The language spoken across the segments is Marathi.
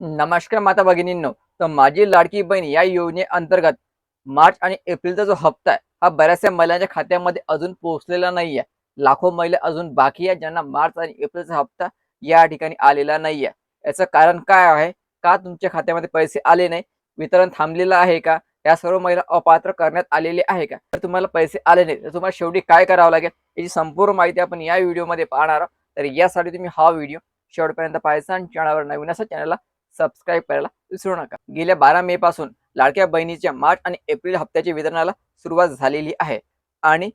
नमस्कार माता भगिनींनो. तर माझी लाडकी बहीण या योजनेअंतर्गत मार्च आणि एप्रिलचा जो हप्ता आहे, हा बऱ्याचशा महिलांच्या खात्यामध्ये अजून पोहोचलेला नाहीये. लाखो महिला अजून बाकी आहेत, ज्यांना मार्च आणि एप्रिलचा हप्ता या ठिकाणी आलेला नाहीये. याचं कारण काय आहे? का तुमच्या खात्यामध्ये पैसे आले नाही? वितरण थांबलेलं आहे का? या सर्व महिला अपात्र करण्यात आलेले आहे का? जर तुम्हाला पैसे आले नाही, तर तुम्हाला शेवटी काय करावं लागेल? याची संपूर्ण माहिती आपण या व्हिडिओमध्ये पाहणार आहोत. तर यासाठी तुम्ही हा व्हिडिओ शेवटपर्यंत पाहायचा आणि चॅनलवर नवीन असेल चॅनलला सबस्क्राईब करायला विसरू नका. गेल्या 12 मे पासून लाडक्या बहिणीच्या मार्च आणि एप्रिल हप्त्याच्या वितरणाला सुरुवात झालेली आहे आणि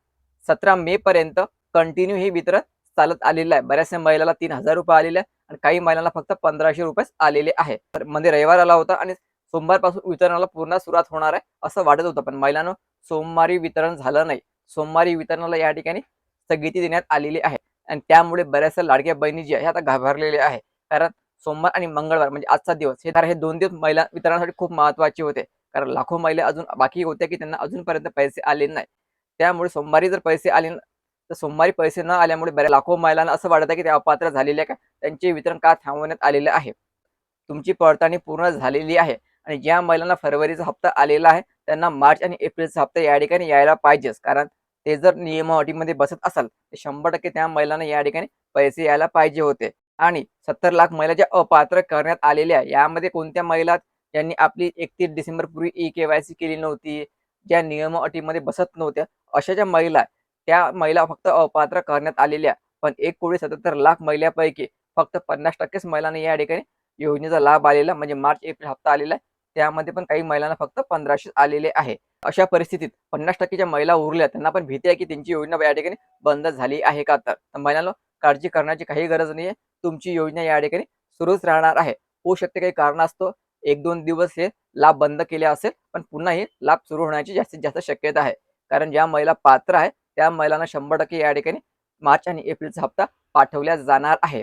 17 मे पर्यंत कंटिन्यू हे वितरण चालत आलेलं आहे. बऱ्याचशा महिलांना 3,000 रुपये आलेले आहे आणि काही महिलांना फक्त 1,500 रुपये आलेले आहे. तर मध्ये रविवार आला होता आणि सोमवारपासून वितरणाला पूर्ण सुरुवात होणार आहे असं वाटत होतं, पण महिलांनो सोमवारी वितरण झालं नाही. सोमवारी वितरणाला या ठिकाणी स्थगिती देण्यात आलेली आहे आणि त्यामुळे बऱ्याचशा लाडक्या बहिणी ज्या आहेत, आता घाबरलेल्या आहे. कारण सोमवार आणि मंगळवार म्हणजे आजचा दिवस हे 2 दिवस महिला वितरणासाठी खूप महत्त्वाचे होते. कारण लाखो महिला अजून बाकी होत्या, की त्यांना अजूनपर्यंत पैसे आले नाही. त्यामुळे सोमवारी जर पैसे आले तर सोमवारी पैसे न आल्यामुळे बऱ्याच लाखो महिलांना असं वाटत आहे, की त्या अपात्र झालेल्या का त्यांचे वितरण का थांबवण्यात आलेलं आहे. तुमची पडताळणी पूर्ण झालेली आहे आणि ज्या महिलांना फरवरीचा हप्ता आलेला आहे, त्यांना मार्च आणि एप्रिलचा हप्ता या ठिकाणी यायला पाहिजेच. कारण ते जर नियम अटीमध्ये बसत असाल, तर 100% त्या महिलांना या ठिकाणी पैसे यायला पाहिजे होते. आणि 70 लाख महिला ज्या अपात्र करण्यात आलेल्या आहे, यामध्ये कोणत्या महिला ज्यांनी आपली 31 डिसेंबर पूर्वी ई-के-वाय-सी केली नव्हती, ज्या नियम अटीमध्ये बसत नव्हत्या, अशा ज्या महिला आहे, त्या महिला फक्त अपात्र करण्यात आलेल्या. पण 1,77,00,000 महिलांपैकी फक्त 50%च महिलांना या ठिकाणी योजनेचा लाभ आलेला म्हणजे मार्च एप्रिल हप्ता आलेला आहे. त्यामध्ये पण काही महिलांना फक्त 1,500 आलेले आहे. अशा परिस्थितीत 50% ज्या महिला उरल्या त्यांना पण भीती आहे, की त्यांची योजना या ठिकाणी बंद झाली आहे का तर? तर महिलांनो काळजी करण्याची काही गरज नाहीये. तुमची योजना या ठिकाणी सुरूच राहणार आहे. होऊ शकते काही कारणास्तव 1-2 दिवस हे लाभ बंद केले असेल, पण पुन्हा हे लाभ सुरू होण्याची जास्तीत जास्त शक्यता आहे. कारण ज्या महिला पात्र आहे, त्या महिलांना 100% या ठिकाणी मार्च आणि एप्रिलचा हप्ता पाठवला जाणार आहे.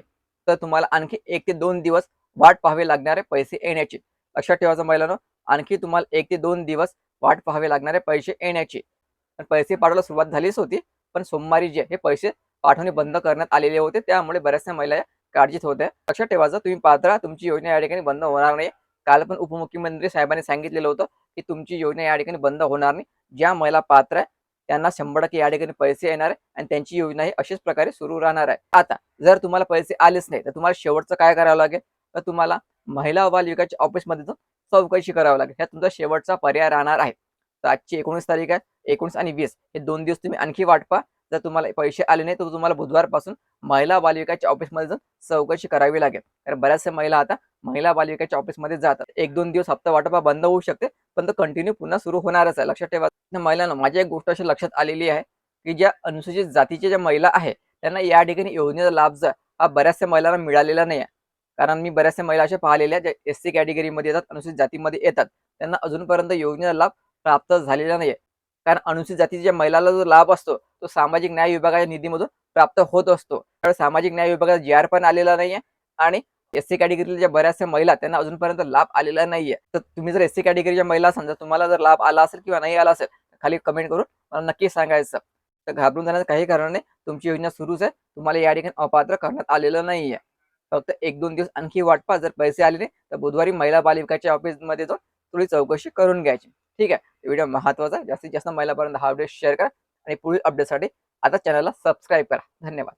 तर तुम्हाला आणखी 1 ते 2 दिवस वाट पाहावी लागणार आहे पैसे येण्याची. लक्षात ठेवायचं महिलांनो, आणखी तुम्हाला 1 ते 2 दिवस वाट पाहावी लागणार आहे पैसे येण्याची. पण पैसे पाठवायला सुरुवात झालीच होती, पण सोमवारी जे हे पैसे पाठवणे बंद करण्यात आलेले होते. त्यामुळे बऱ्याचशा महिला या काळजीत होत्या. लक्षात ठेवायचं तुम्ही पात्र तुमची योजना या ठिकाणी बंद होणार नाही. काल पण उपमुख्यमंत्री साहेबांनी सांगितलेलं होतं, की तुमची योजना या ठिकाणी बंद होणार नाही. ज्या महिला पात्र आहे त्यांना 100% या ठिकाणी पैसे येणार आहे आणि त्यांची योजना ही अशाच प्रकारे सुरू राहणार आहे. आता जर तुम्हाला पैसे आलेच नाही, तर तुम्हाला शेवटचं काय करावं लागेल? तर तुम्हाला महिला व बाल विकासच्या ऑफिसमध्ये जाऊन चौकशी करावी लागेल. हा तुमचा शेवटचा पर्याय राहणार आहे. तर आजची 19 तारीख आहे. 19 आणि 20 हे 2 दिवस तुम्ही आणखी वाट पहा. जर तुम्हाला पैसे आले नाही, तर तुम्हाला बुधवारपासून महिला बालविकासच्या ऑफिसमध्ये जाऊन चौकशी करावी लागेल. कारण बऱ्याचशा महिला आता महिला बालविकासच्या ऑफिसमध्ये जातात. 1-2 दिवस हप्ता वाटप बंद होऊ शकते, पण तो कंटिन्यू पुन्हा सुरू होणारच आहे. लक्षात ठेवा. महिलांनो माझी एक गोष्ट अशी लक्षात आलेली आहे, की ज्या अनुसूचित जातीच्या ज्या महिला आहे, त्यांना या ठिकाणी योजनेचा लाभ जो आहे, हा बऱ्याचशा महिलांना मिळालेला नाही आहे. कारण मी बऱ्याचशा महिला अशा पाहिलेल्या ज्या एस-सी कॅटेगरीमध्ये येतात, अनुसूचित जातीमध्ये येतात. त्यांना अजूनपर्यंत योजनेचा लाभ प्राप्त झालेला नाहीये. कारण अनुसूचित जातीच्या महिलाला जो लाभ असतो, तो सामाजिक न्याय विभागाच्या निधीमधून प्राप्त होत असतो. तर सामाजिक न्याय विभागाचा जी-आर पण आलेला नाहीये आणि एस-सी कॅटेगरीतल्या ज्या बऱ्याचशा महिला त्यांना अजूनपर्यंत लाभ आलेला नाहीये. तर तुम्ही जर एस-सी कॅटेगरीच्या महिला असाल, तर तुम्हाला जर लाभ आला असेल किंवा नाही आला असेल, खाली कमेंट करून मला नक्की सांगायचं. तर घाबरून जाण्याचं काही कारण नाही. तुमची योजना सुरूच आहे. तुम्हाला या ठिकाणी अपात्र करण्यात आलेलं नाहीये. फक्त 1-2 दिवस आणखी वाट पहा. जर पैसे आले नाही, तर बुधवारी महिला बाल विकासच्या ऑफिसमध्ये जाऊन थोडी चौकशी करून घ्यायची. ठीक आहे. व्हिडिओ महत्त्वाचा आहे. जास्तीत जास्त महिलांपर्यंत हा व्हिडिओ शेअर करा आणि पुढील अपडेटसाठी आता चॅनलला सबस्क्राईब करा. धन्यवाद.